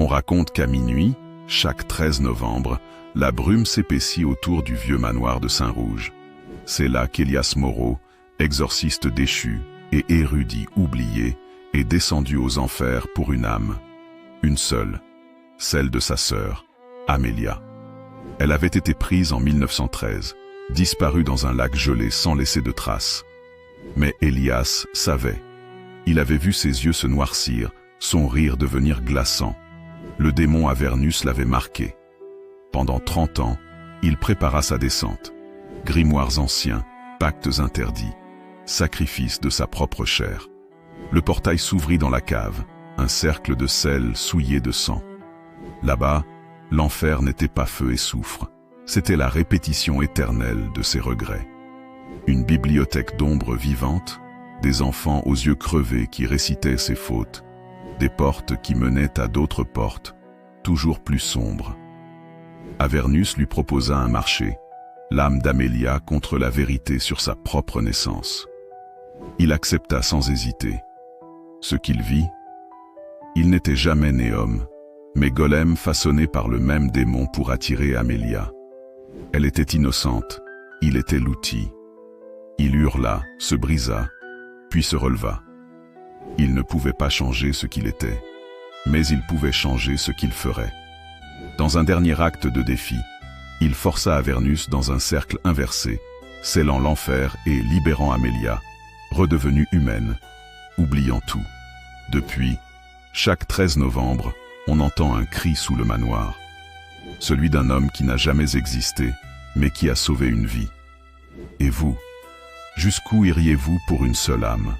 On raconte qu'à minuit, chaque 13 novembre, la brume s'épaissit autour du vieux manoir de Saint-Rouge. C'est là qu'Elias Moreau, exorciste déchu et érudit oublié, est descendu aux enfers pour une âme. Une seule, celle de sa sœur, Amélia. Elle avait été prise en 1913, disparue dans un lac gelé sans laisser de traces. Mais Elias savait. Il avait vu ses yeux se noircir, son rire devenir glaçant. Le démon Avernus l'avait marqué. Pendant 30 ans, il prépara sa descente. Grimoires anciens, pactes interdits, sacrifice de sa propre chair. Le portail s'ouvrit dans la cave, un cercle de sel souillé de sang. Là-bas, l'enfer n'était pas feu et soufre, c'était la répétition éternelle de ses regrets. Une bibliothèque d'ombres vivantes, des enfants aux yeux crevés qui récitaient ses fautes, des portes qui menaient à d'autres portes, toujours plus sombres. Avernus lui proposa un marché, l'âme d'Amélia contre la vérité sur sa propre naissance. Il accepta sans hésiter. Ce qu'il vit, il n'était jamais né homme, mais golem façonné par le même démon pour attirer Amélia. Elle était innocente, il était l'outil. Il hurla, se brisa, puis se releva. Il ne pouvait pas changer ce qu'il était, mais il pouvait changer ce qu'il ferait. Dans un dernier acte de défi, il força Avernus dans un cercle inversé, scellant l'enfer et libérant Amélia, redevenue humaine, oubliant tout. Depuis, chaque 13 novembre, on entend un cri sous le manoir. Celui d'un homme qui n'a jamais existé, mais qui a sauvé une vie. Et vous, jusqu'où iriez-vous pour une seule âme ?